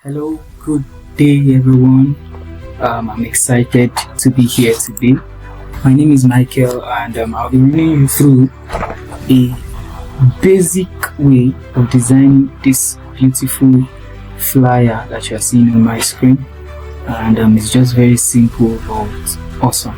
Hello, good day everyone. I'm excited to be here today. My name is Michael and I'll be running you through a basic way of designing this beautiful flyer that you're seeing on my screen, and it's just very simple but awesome.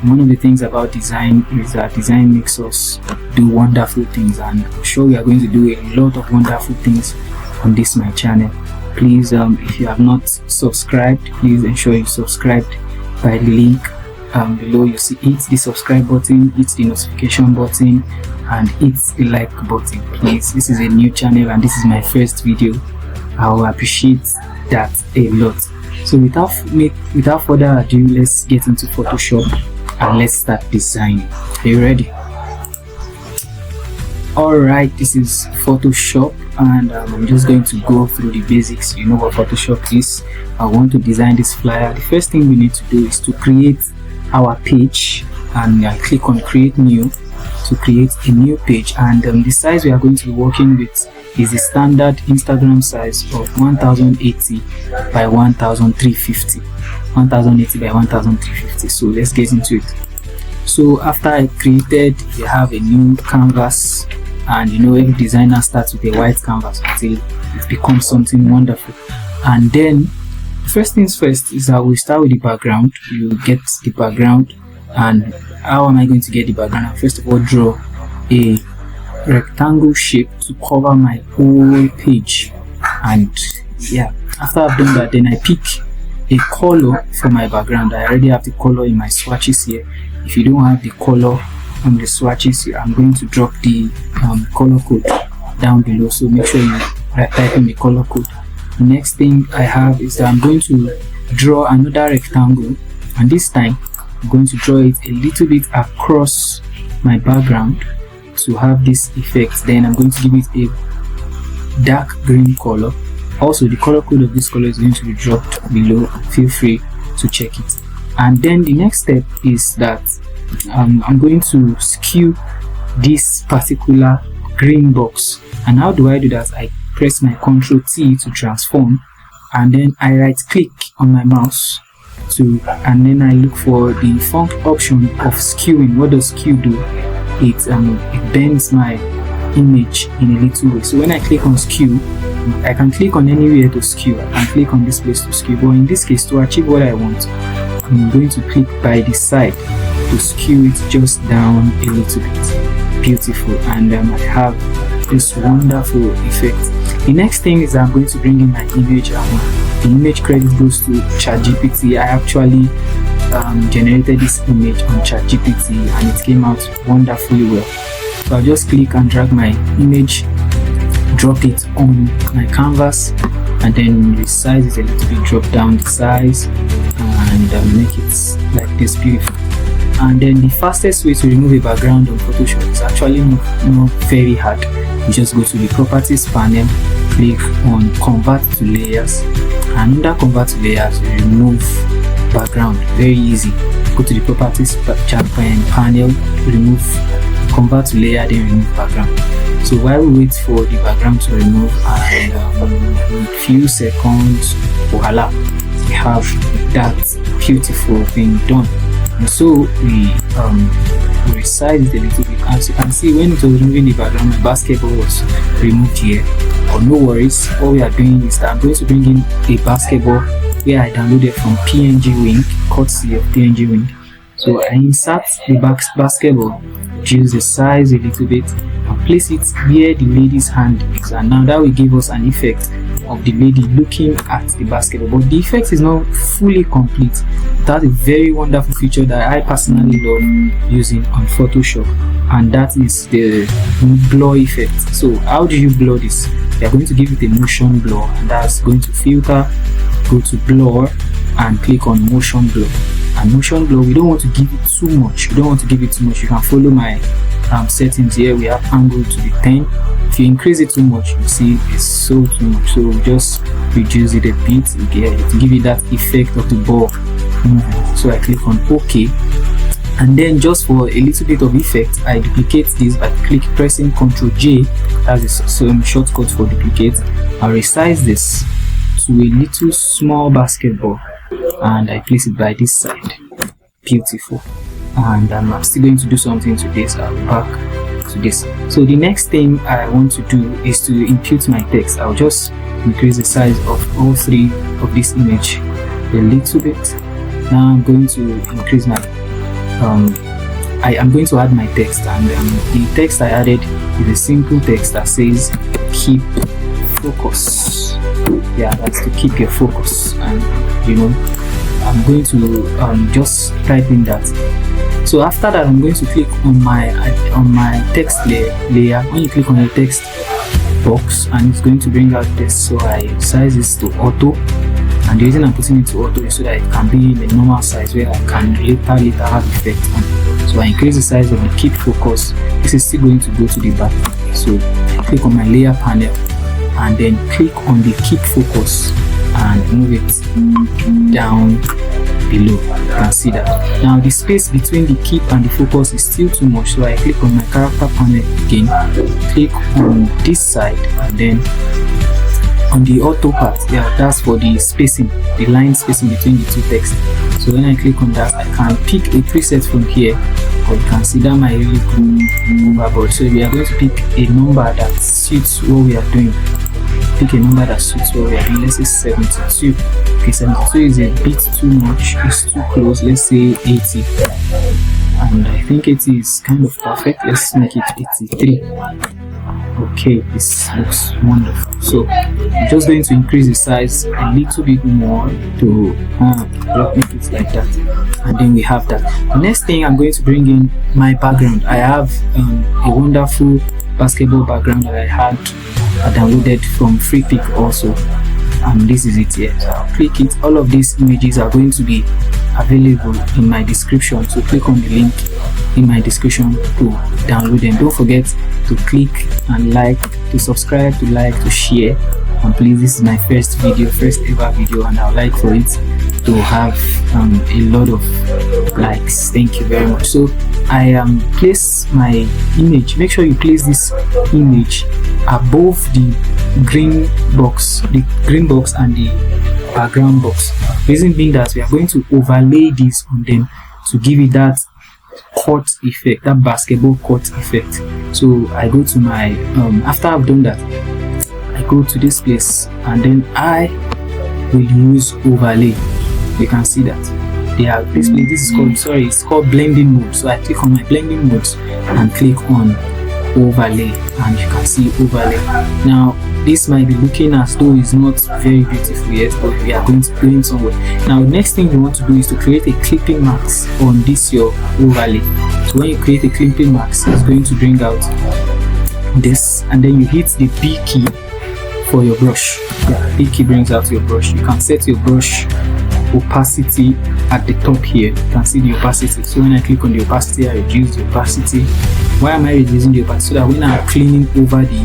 One of the things about design is that design makes us do wonderful things, and I'm sure we are going to do a lot of wonderful things on this my channel. Please, if you have not subscribed, please ensure you subscribed by the link below. You see, hit the subscribe button, hit the notification button, and hit the like button. Please, this is a new channel and this is my first video. I will appreciate that a lot. So without further ado, let's get into Photoshop and let's start designing. Are you ready? Alright, this is Photoshop, and I'm just going to go through the basics. You know what Photoshop is. I want to design this flyer. The first thing we need to do is to create our page, and I click on create new to create a new page. And the size we are going to be working with is the standard Instagram size of 1080 by 1350. 1080 by 1350. So let's get into it. So after I created, you have a new canvas, and you know every designer starts with a white canvas until it becomes something wonderful. And then first things first is that we start with the background. You get the background, and how am I going to get the background? I'll first of all draw a rectangle shape to cover my whole page, and yeah, after I've done that, then I pick a color for my background. I already have the color in my swatches here. If you don't have the color on the swatches, I'm going to drop the color code down below, so make sure you type in the color code. The next thing I have is that I'm going to draw another rectangle, and this time I'm going to draw it a little bit across my background to have this effect. Then I'm going to give it a dark green color. Also, the color code of this color is going to be dropped below. Feel free to check it. And then the next step is that I'm going to skew this particular green box. And how do I do that? I press my Ctrl T to transform, and then I right click on my mouse and then I look for the font option of skewing. What does skew do? It bends my image in a little way. So when I click on skew, I can click on anywhere to skew. I can click on this place to skew, but in this case, to achieve what I want, I'm going to click by the side to skew it just down a little bit. Beautiful. And I have this wonderful effect. The next thing is I'm going to bring in my image, and the image credit goes to ChatGPT. I actually generated this image on ChatGPT and it came out wonderfully well. So I'll just click and drag my image, drop it on my canvas, and then resize it a little bit, drop down the size, and make it like this, beautiful. And then the fastest way to remove a background on Photoshop is actually not very hard. You just go to the properties panel, click on convert to layers, and under convert to layers you remove background. Very easy. Go to the properties panel, remove, convert to layer, then remove background. So while we wait for the background to remove, and in a few seconds, voila, we have that beautiful thing done. And so we resize it a little bit. As you can see, when it was removing the background, my basketball was removed here. But no worries, all we are doing is that I'm going to bring in a basketball where I downloaded from PNG Wing, courtesy of PNG Wing. So I insert the basketball, reduce the size a little bit, and place it where the lady's hand is, and now that will give us an effect of the lady looking at the basketball. But the effect is not fully complete. That's a very wonderful feature that I personally love using on Photoshop, and that is the blur effect. So how do you blur this? We are going to give it a motion blur, and that's going to filter, go to blur, and click on motion blur. And motion blur, we don't want to give it too much. You can follow my settings here. We have angle to the 10. If you increase it too much, you see it's so too much. So just reduce it a bit to give it that effect of the ball moving. So I click on OK, and then just for a little bit of effect, I duplicate this by pressing Ctrl J. That's some shortcut for duplicate. I'll resize this to a little small basketball and I place it by this side. Beautiful. And I'm still going to do something to this. I'll be back to this. So the next thing I want to do is to impute my text. I'll just increase the size of all three of this image a little bit. Now I'm going to increase my I'm going to add my text, and the text I added is a simple text that says keep focus. Yeah, that's to keep your focus. And you know, I'm going to just type in that. So after that, I'm going to click on my text layer. When you click on the text box, and it's going to bring out this, so I size this to auto. And the reason I'm putting it to auto is so that it can be in a normal size where I can later have effect on it. So I increase the size of the keep focus. This is still going to go to the back. So I click on my layer panel and then click on the keep focus and move it down below. You can see that. Now the space between the keep and the focus is still too much, so I click on my character panel again, click on this side, and then on the auto part, yeah, that's for the spacing, the line spacing between the two texts. So when I click on that, I can pick a preset from here, or you can see that might really go overboard. So we are going to pick a number that suits what we are doing. Pick a number that suits what we are doing. Let's say 72. Okay, 72 is a bit too much, it's too close. Let's say 80. And I think 80 is kind of perfect. Let's make it 83. Okay, this looks wonderful. So I'm just going to increase the size a little bit more to make it like that, and then we have that. The next thing, I'm going to bring in my background. I have a wonderful basketball background that I had downloaded from Free Pick also, and this is it here. So I'll click it. All of these images are going to be available in my description, so click on the link in my description to download them. Don't forget to click and like, to subscribe, to like, to share, and please, this is my first ever video, and I would like for it to have a lot of likes. Thank you very much. So I place my image. Make sure you place this image above the green box and the background box. Reason being that we are going to overlay this on them to give it that cut effect, that basketball cut effect. So I go to my after I've done that, I go to this place and then I will use overlay. You can see that they have this place. This is called, it's called blending mode. So I click on my blending modes and click on overlay, and you can see overlay. Now this might be looking as though it's not very beautiful yet, but we are going somewhere. Now next thing you want to do is to create a clipping mask on this your overlay. So when you create a clipping mask, it's going to bring out this, and then you hit the B key for your brush. Yeah, B key brings out your brush. You can set your brush opacity at the top here. You can see the opacity. So when I click on the opacity, I reduce the opacity. Why am I reducing the opacity? So that when I'm cleaning over the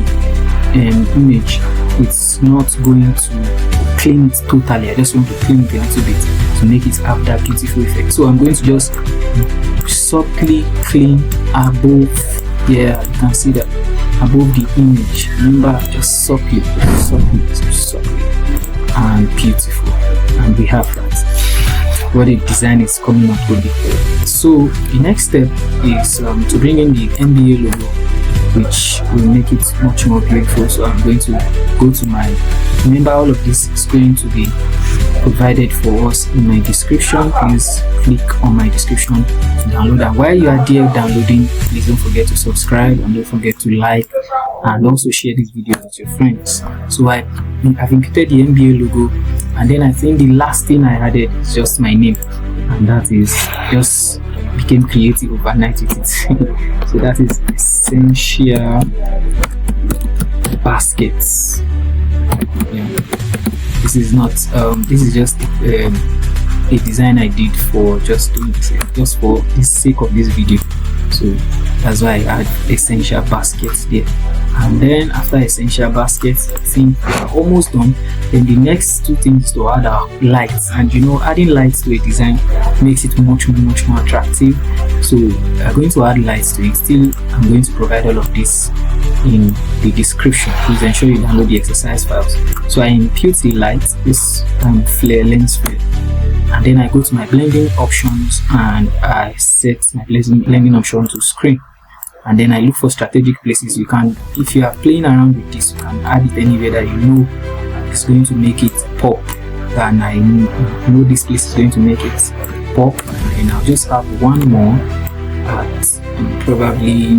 image, it's not going to clean it totally. I just want to clean it a little bit to make it have that beautiful effect. So I'm going to just subtly clean above. Yeah, you can see that above the image. Remember, just subtly, and beautiful. And we have that. What the design is coming out to be. So the next step is to bring in the NBA logo, which will make it much more beautiful. So I'm going to go to my, remember all of this is going to be provided for us in my description. Please click on my description to download, and while you are there downloading, please don't forget to subscribe and don't forget to like and also share this video with your friends. So I've included the NBA logo, and then I think the last thing I added is just my name, and that is just became creative overnight with it. So that is Essential Baskets. Yeah. This is not this is just a design I did for just for the sake of this video. So that's why I add Essential Baskets there. And then after Essential Baskets, I think we are almost done. Then the next two things to add are lights, and you know, adding lights to a design makes it much more attractive. So we are going to add lights to it. Still, I'm going to provide all of this in the description. Please ensure you download the exercise files. So I impute the light, this flare, lens flare, and then I go to my blending options and I set my blending option to screen. And then I look for strategic places. You can, if you are playing around with this, you can add it anywhere that you know is going to make it pop. And I know this place is going to make it pop. And I'll just have one more at probably,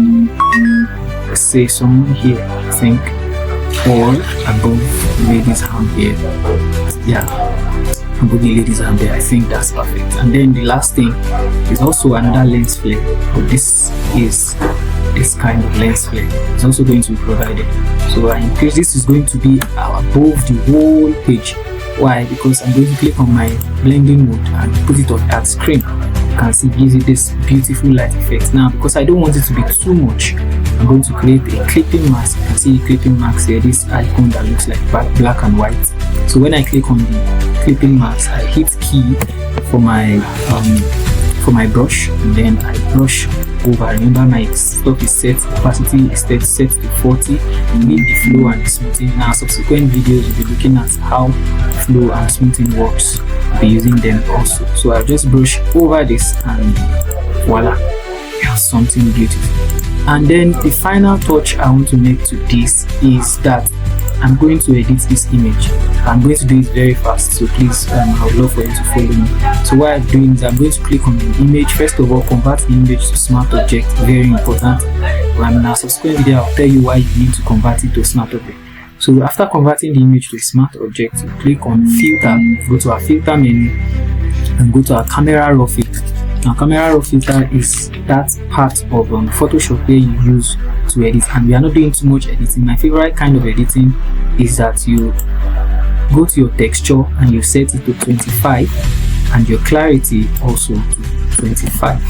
let's say somewhere here, I think, or above the lady's hand here. Yeah, above the lady's hand there. I think that's perfect. And then the last thing is also another lens flare, but this is this kind of lens flare. It's also going to be provided. So in case this is going to be above the whole page. Why? Because I'm going to click on my blending mode and put it on at screen. You can see it gives it this beautiful light effect. Now, because I don't want it to be too much, I'm going to create a clipping mask. You can see the clipping mask here, this icon that looks like black and white. So when I click on the clipping mask, I hit key for my brush, and then I brush over. Remember, my stuff is set, opacity is set to 40. You need the flow and the smoothing. In our subsequent videos, we'll be looking at how flow and smoothing works. We'll be using them also. So I'll just brush over this and voila, you have something beautiful. And then the final touch I want to make to this is that I'm going to edit this image. I'm going to do it very fast, so please, I would love for you to follow me. So what I'm doing is I'm going to click on the image. First of all, convert the image to smart object, very important. When in our subsequent video, I'll tell you why you need to convert it to smart object. So after converting the image to a smart object, you click on filter, go to our filter menu, and go to our camera raw filter. Now, camera raw filter is that part of Photoshop where you use to edit, and we are not doing too much editing. My favorite kind of editing is that you go to your texture and you set it to 25 and your clarity also to 25,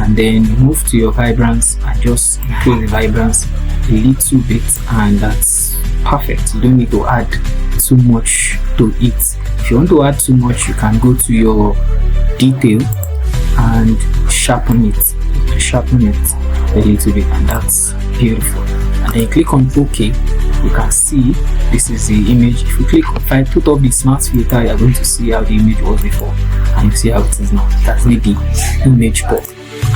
and then you move to your vibrance and just increase the vibrance a little bit, and that's perfect. You don't need to add too much to it. If you want to add too much, you can go to your detail and sharpen it a little bit, and that's beautiful. And then you click on OK. You can see this is the image. If I put up the smart filter, you're going to see how the image was before, and you see how it is now. That's made the image pop.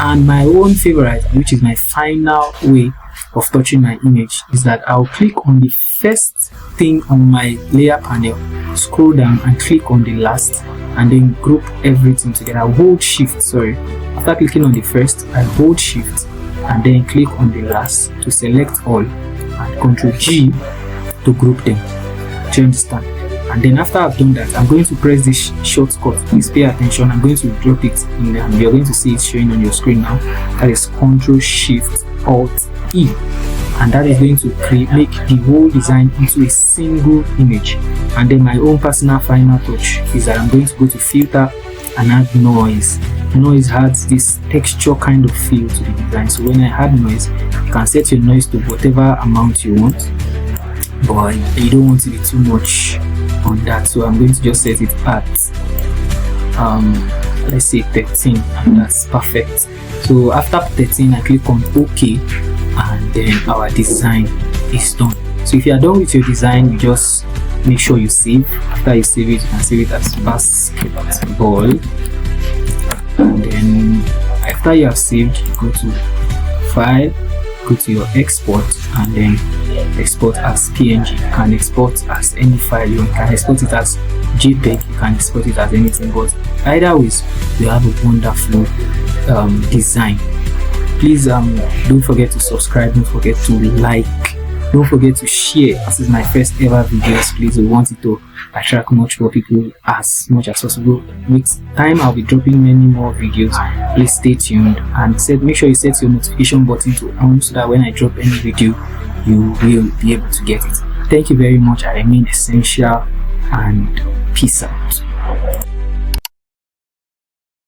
And my own favorite, which is my final way of touching my image, is that I'll click on the first thing on my layer panel, scroll down and click on the last, and then group everything together. I'll hold shift, after clicking on the first, I hold shift and then click on the last to select all, and Ctrl G to group them. Do you understand? And then after I've done that, I'm going to press this shortcut. Please pay attention. I'm going to drop it in there, and you're going to see it showing on your screen now. That is Ctrl Shift Alt E, and that is going to make the whole design into a single image. And then my own personal final touch is that I'm going to go to filter and add noise. Noise adds this texture kind of feel to the design. So when I add noise, you can set your noise to whatever amount you want, but you don't want to be too much on that. So I'm going to just set it at let's say 13, and that's perfect. So after 13, I click on OK, and then our design is done. So if you are done with your design, you just make sure you save. After you save it, you can save it as basketball, and then after you have saved, you go to file, go to your export, and then export as PNG. You can export as any file. You can export it as JPEG, you can export it as anything, but either ways you have a wonderful design. Please don't forget to subscribe, don't forget to like, don't forget to share. This is my first ever videos. Please, we want it to attract much more people as much as possible. With time, I'll be dropping many more videos. Please stay tuned and make sure you set your notification button to on, so that when I drop any video, you will be able to get it. Thank you very much. I remain essential, and peace out.